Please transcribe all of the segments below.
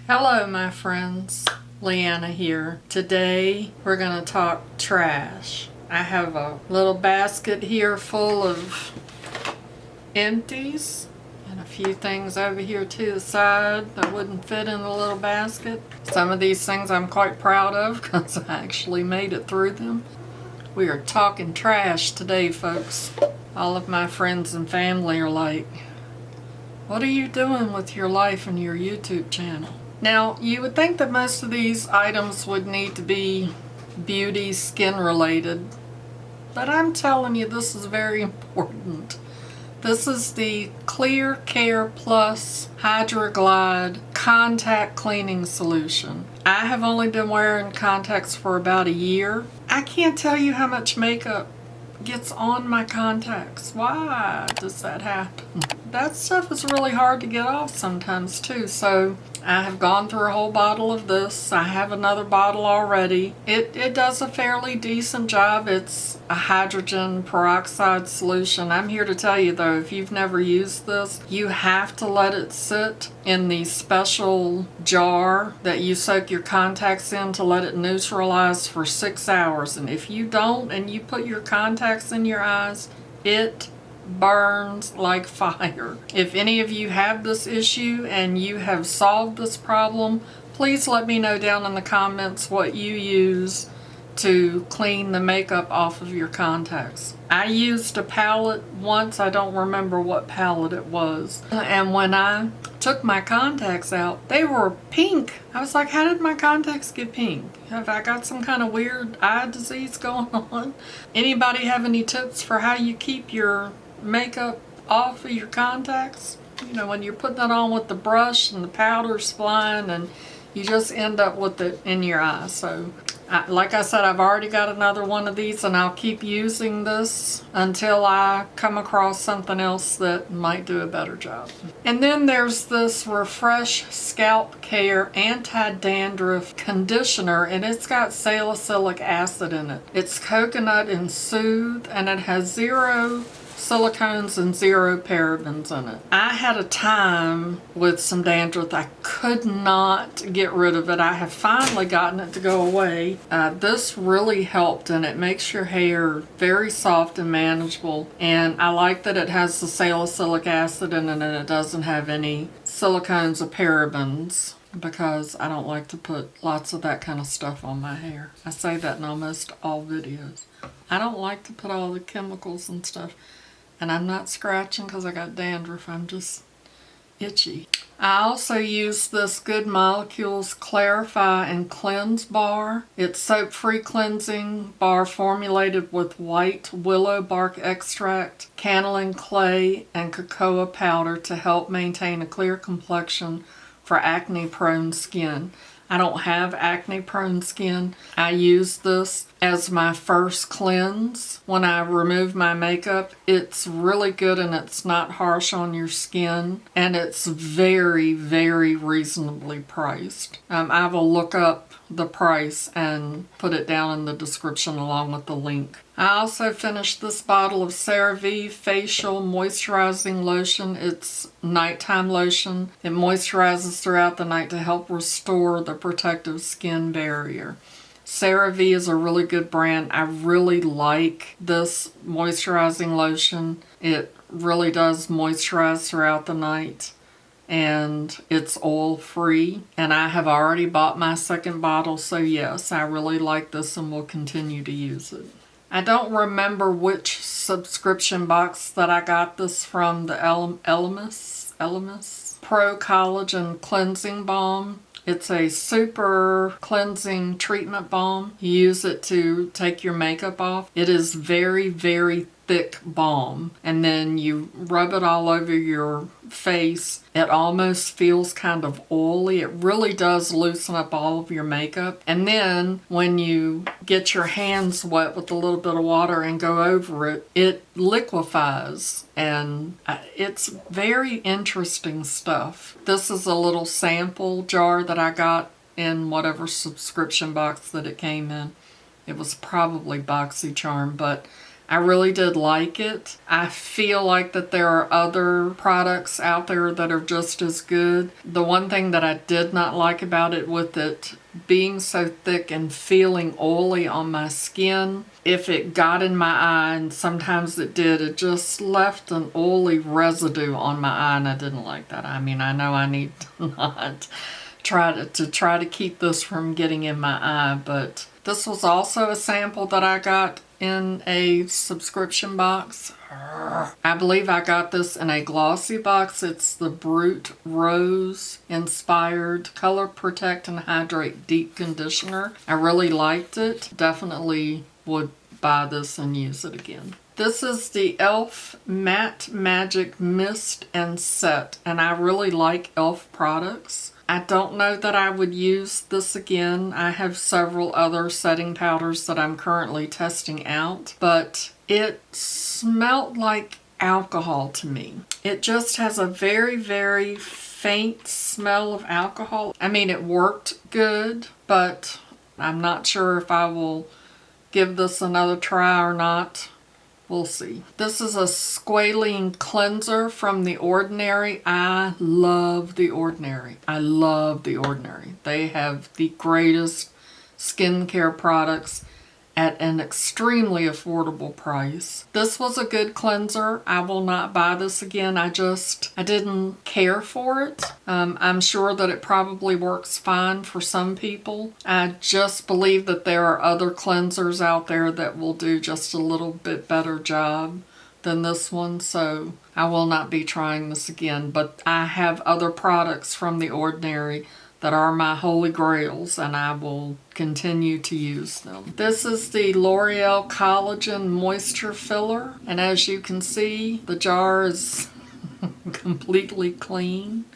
Hello my friends, Leanna here. Today we're going to talk trash. I have a little basket here full of empties and a few things over here to the side that wouldn't fit in the little basket. Some of these things I'm quite proud of because I actually made it through them. We are talking trash today, folks. All of my friends and family are like, what are you doing with your life and your YouTube channel? Now, you would think that most of these items would need to be beauty, skin related, but I'm telling you this is very important. This is the Clear Care Plus Hydraglyde Contact Cleaning Solution. I have only been wearing contacts for about a year. I can't tell you how much makeup gets on my contacts. Why does that happen? That stuff is really hard to get off sometimes too, so I have gone through a whole bottle of this. I have another bottle already. It does a fairly decent job. It's a hydrogen peroxide solution. I'm here to tell you though, if you've never used this, you have to let it sit in the special jar that you soak your contacts in to let it neutralize for 6 hours. And if you don't and you put your contacts in your eyes, it burns like fire. If any of you have this issue and you have solved this problem, please let me know down in the comments what you use to clean the makeup off of your contacts. I used a palette once, I don't remember what palette it was, and when I took my contacts out, they were pink. I was like, how did my contacts get pink? Have I got some kind of weird eye disease going on? Anybody have any tips for how you keep your makeup off of your contacts? You know, when you're putting it on with the brush and the powder's flying and you just end up with it in your eye. So like I said, I've already got another one of these and I'll keep using this until I come across something else that might do a better job. And then there's this Refresh Scalp Care Anti-Dandruff Conditioner, and it's got salicylic acid in it. It's coconut and Soothe, and it has 0 silicones and 0 parabens in it. I had a time with some dandruff. I could not get rid of it. I have finally gotten it to go away. This really helped, and it makes your hair very soft and manageable. And I like that it has the salicylic acid in it and it doesn't have any silicones or parabens, because I don't like to put lots of that kind of stuff on my hair. I say that in almost all videos. I don't like to put all the chemicals and stuff. And I'm not scratching because I got dandruff, I'm just itchy. I also use this Good Molecules Clarify and Cleanse Bar. It's soap-free cleansing bar formulated with white willow bark extract, cannelin clay, and cocoa powder to help maintain a clear complexion for acne-prone skin. I don't have acne-prone skin. I use this as my first cleanse when I remove my makeup. It's really good and it's not harsh on your skin, and it's very, very reasonably priced. I will look up the price and put it down in the description along with the link. I also finished this bottle of CeraVe Facial Moisturizing Lotion. It's nighttime lotion. It moisturizes throughout the night to help restore the protective skin barrier. CeraVe is a really good brand. I really like this moisturizing lotion. It really does moisturize throughout the night, and it's oil free, and I have already bought my second bottle, so yes, I really like this and will continue to use it. I don't remember which subscription box that I got this from, the ELEMIS Pro-Collagen Cleansing Balm. It's a super cleansing treatment balm. You use it to take your makeup off. It is very, very thick balm, and then you rub it all over your face. It almost feels kind of oily. It really does loosen up all of your makeup. And then when you get your hands wet with a little bit of water and go over it, it liquefies, and it's very interesting stuff. This is a little sample jar that I got in whatever subscription box that it came in. It was probably BoxyCharm, but I really did like it. I feel like that there are other products out there that are just as good. The one thing that I did not like about it, with it being so thick and feeling oily on my skin, if it got in my eye, and sometimes it did, it just left an oily residue on my eye, and I didn't like that. I mean, I know I need to not try to keep this from getting in my eye, but this was also a sample that I got in a subscription box. I believe I got this in a glossy box. It's the Brut Rose Inspired Color Protect and Hydrate Deep Conditioner. I really liked it. Definitely would buy this and use it again. This is the e.l.f. Matte Magic Mist and Set, and I really like e.l.f. products. I don't know that I would use this again. I have several other setting powders that I'm currently testing out, but it smelled like alcohol to me. It just has a very, very faint smell of alcohol. I mean, it worked good, but I'm not sure if I will give this another try or not. We'll see. This is a Squalane cleanser from The Ordinary. I love The Ordinary. I love The Ordinary. They have the greatest skincare products at an extremely affordable price. This was a good cleanser. I will not buy this again. I didn't care for it. I'm sure that it probably works fine for some people. I just believe that there are other cleansers out there that will do just a little bit better job than this one, so I will not be trying this again. But I have other products from The Ordinary that are my holy grails, and I will continue to use them. This is the L'Oreal Collagen Moisture Filler, and as you can see, the jar is completely clean.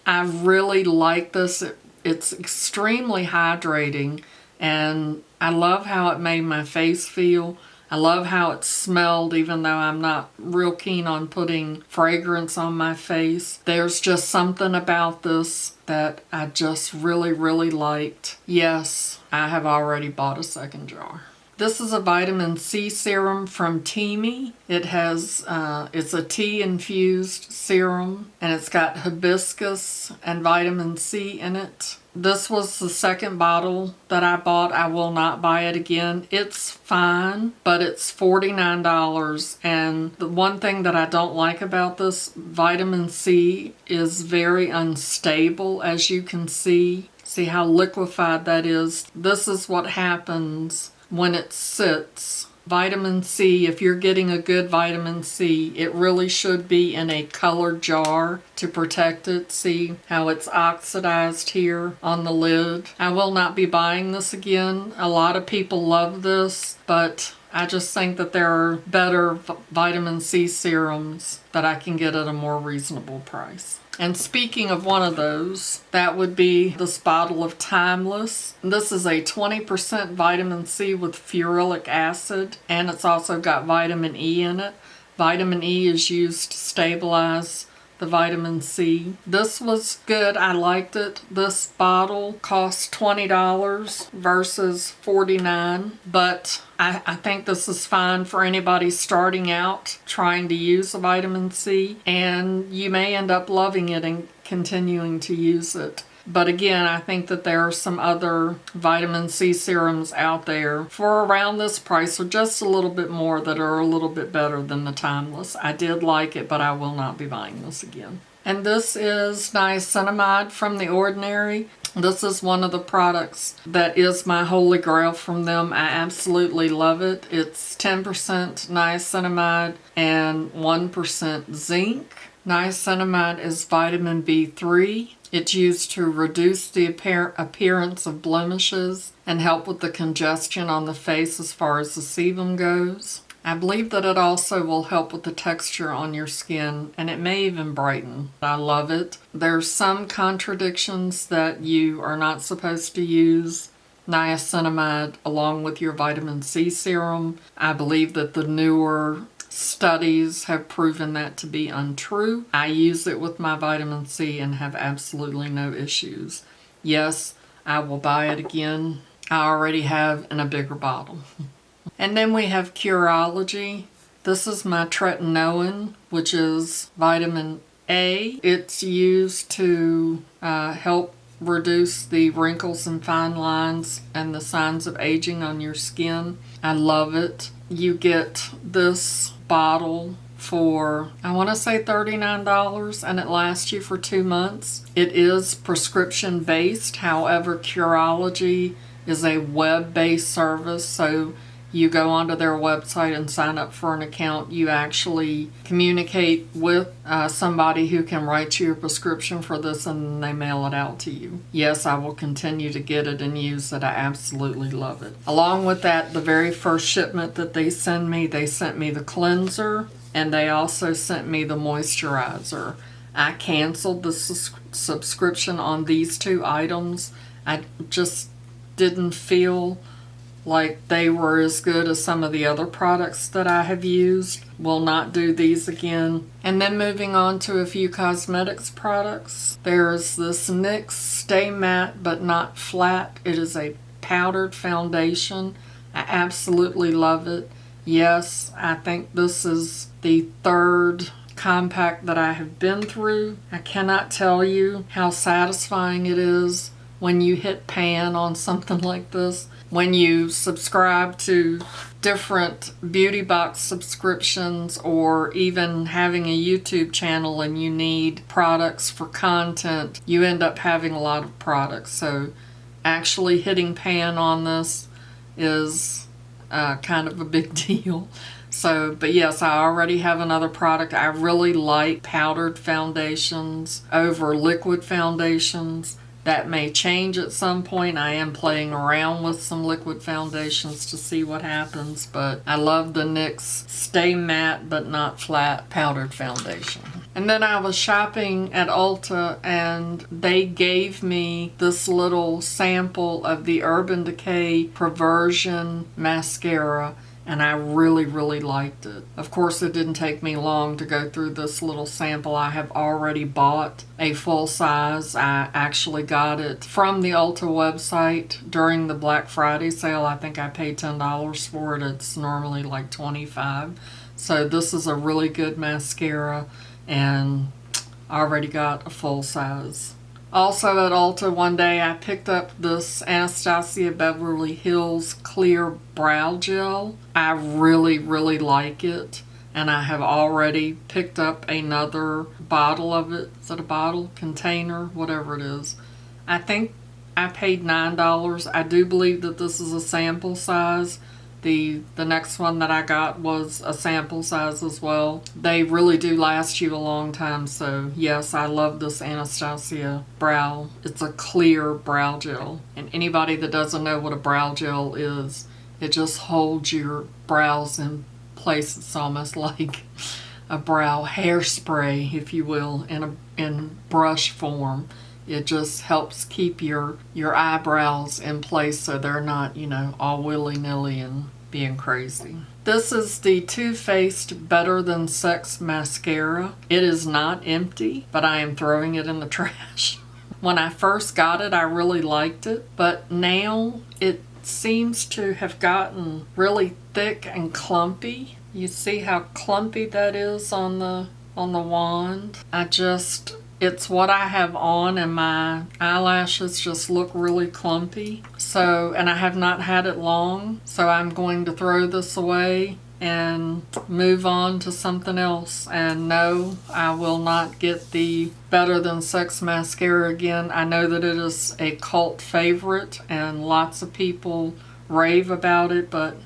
I really like this. It's extremely hydrating, and I love how it made my face feel. I love how it smelled, even though I'm not real keen on putting fragrance on my face. There's just something about this that I just really, really liked. Yes, I have already bought a second jar. This is a vitamin C serum from Teami. It has, it's a tea infused serum, and it's got hibiscus and vitamin C in it. This was the second bottle that I bought. I will not buy it again. It's fine, but it's $49. And the one thing that I don't like about this vitamin C is very unstable, as you can see. See how liquefied that is? This is what happens when it sits. Vitamin C, if you're getting a good vitamin C, it really should be in a colored jar to protect it. See how it's oxidized here on the lid. I will not be buying this again. A lot of people love this, but I just think that there are better vitamin C serums that I can get at a more reasonable price. And speaking of one of those, that would be this bottle of Timeless. This is a 20% vitamin C with ferulic acid, and it's also got vitamin E in it. Vitamin E is used to stabilize the vitamin C. This was good. I liked it. This bottle cost $20 versus $49, but I think this is fine for anybody starting out trying to use a vitamin C, and you may end up loving it and continuing to use it. But again, I think that there are some other vitamin C serums out there for around this price, or just a little bit more, that are a little bit better than the Timeless. I did like it, but I will not be buying this again. And this is Niacinamide from The Ordinary. This is one of the products that is my holy grail from them. I absolutely love it. It's 10% niacinamide and 1% zinc. Niacinamide is vitamin B3. It's used to reduce the appearance of blemishes and help with the congestion on the face as far as the sebum goes. I believe that it also will help with the texture on your skin, and it may even brighten. I love it. There's some contradictions that you are not supposed to use niacinamide along with your vitamin C serum. I believe that the newer studies have proven that to be untrue. I use it with my vitamin C and have absolutely no issues. Yes, I will buy it again. I already have in a bigger bottle. And then we have Curology. This is my tretinoin, which is vitamin A. It's used to help reduce the wrinkles and fine lines and the signs of aging on your skin. I love it. You get this bottle for, I want to say $39, and it lasts you for 2 months. It is prescription based. However, Curology is a web-based service, so you go onto their website and sign up for an account. You actually communicate with somebody who can write you a prescription for this, and they mail it out to you. Yes, I will continue to get it and use it. I absolutely love it. Along with that, the very first shipment that they sent me the cleanser, and they also sent me the moisturizer. I canceled the subscription on these 2 items. I just didn't feel like they were as good as some of the other products that I have used. Will not do these again. And then moving on to a few cosmetics products. There's this NYX Stay Matte But Not Flat. It is a powdered foundation. I absolutely love it. Yes, I think this is the 3rd compact that I have been through. I cannot tell you how satisfying it is when you hit pan on something like this. When you subscribe to different beauty box subscriptions, or even having a YouTube channel and you need products for content, you end up having a lot of products. So actually hitting pan on this is kind of a big deal. So, but yes, I already have another product. I really like powdered foundations over liquid foundations. That may change at some point. I am playing around with some liquid foundations to see what happens, but I love the NYX Stay Matte But Not Flat powdered foundation. And then I was shopping at Ulta, and they gave me this little sample of the Urban Decay Perversion mascara, and I really, really liked it. Of course, it didn't take me long to go through this little sample. I have already bought a full size. I actually got it from the Ulta website during the Black Friday sale. I think I paid $10 for it. It's normally like $25. So this is a really good mascara, and I already got a full size. Also at Ulta one day, I picked up this Anastasia Beverly Hills Clear Brow Gel. I really, really like it, and I have already picked up another bottle of it. Is it a bottle? Container? Whatever it is. I think I paid $9. I do believe that this is a sample size. The next one that I got was a sample size as well. They really do last you a long time, so yes, I love this Anastasia brow. It's a clear brow gel. And anybody that doesn't know what a brow gel is, it just holds your brows in place. It's almost like a brow hairspray, if you will, in brush form. It just helps keep your eyebrows in place so they're not, all willy-nilly and being crazy. This is the Too Faced Better Than Sex mascara. It is not empty, but I am throwing it in the trash. When I first got it, I really liked it, but now it seems to have gotten really thick and clumpy. You see how clumpy that is on the wand? It's what I have on, and my eyelashes just look really clumpy. So, and I have not had it long, so I'm going to throw this away and move on to something else. And no, I will not get the Better Than Sex mascara again. I know that it is a cult favorite and lots of people rave about it, but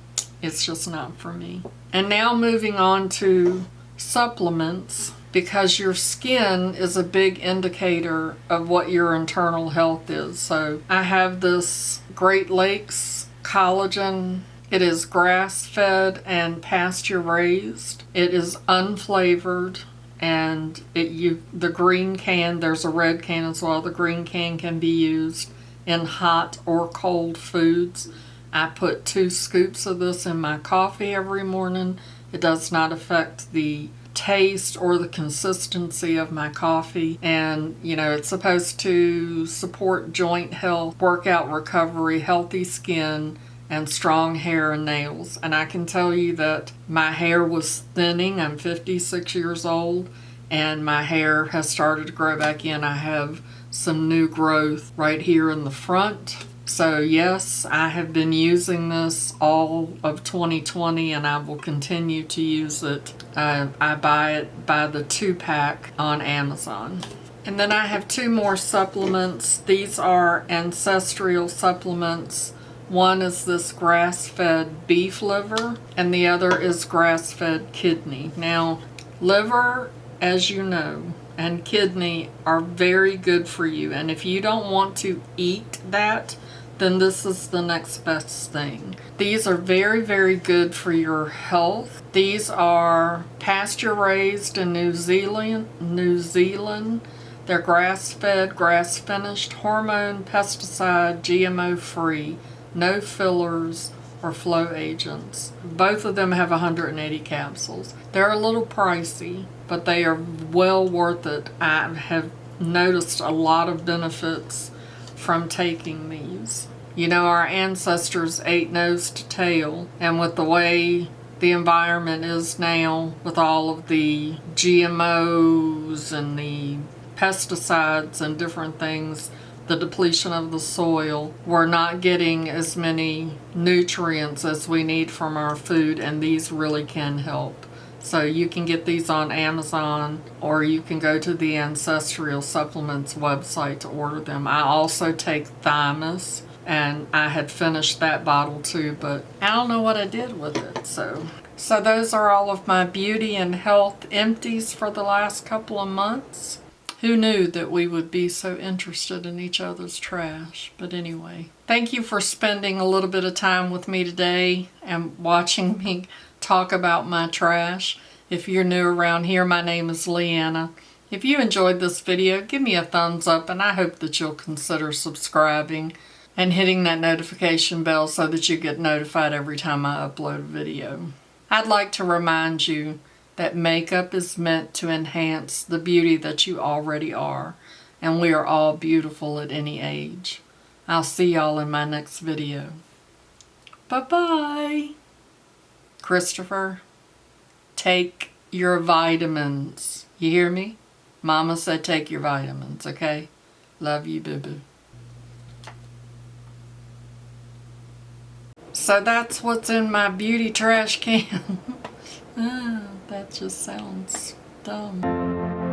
it's just not for me. And now moving on to supplements, because your skin is a big indicator of what your internal health is. So I have this Great Lakes collagen. It is grass-fed and pasture-raised. It is unflavored, and the green can, there's a red can as well. The green can be used in hot or cold foods. I put 2 scoops of this in my coffee every morning. It does not affect the taste or the consistency of my coffee, and it's supposed to support joint health, workout recovery, healthy skin, and strong hair and nails. And I can tell you that my hair was thinning. I'm 56 years old and my hair has started to grow back in. I have some new growth right here in the front. So yes, I have been using this all of 2020 and I will continue to use it. I buy it by the 2-pack on Amazon. And then I have 2 more supplements. These are ancestral supplements. One is this grass-fed beef liver and the other is grass-fed kidney. Now, liver, as you know, and kidney are very good for you. And if you don't want to eat that, then this is the next best thing. These are very, very good for your health. These are pasture raised in New Zealand. They're grass-fed, grass-finished, hormone, pesticide, GMO-free, no fillers or flow agents. Both of them have 180 capsules. They're a little pricey, but they are well worth it. I have noticed a lot of benefits from taking these. You know, our ancestors ate nose to tail, and with the way the environment is now, with all of the GMOs and the pesticides and different things, the depletion of the soil, we're not getting as many nutrients as we need from our food, and these really can help. So you can get these on Amazon, or you can go to the Ancestral Supplements website to order them. I also take thymus, and I had finished that bottle too, but I don't know what I did with it. So those are all of my beauty and health empties for the last couple of months. Who knew that we would be so interested in each other's trash? But anyway, thank you for spending a little bit of time with me today and watching me talk about my trash. If you're new around here, my name is Leanna. If you enjoyed this video, give me a thumbs up, and I hope that you'll consider subscribing and hitting that notification bell so that you get notified every time I upload a video. I'd like to remind you that makeup is meant to enhance the beauty that you already are, and we are all beautiful at any age. I'll see y'all in my next video. Bye-bye. Christopher, take your vitamins. You hear me? Mama said take your vitamins, okay? Love you, boo-boo. So that's what's in my beauty trash can. That just sounds dumb.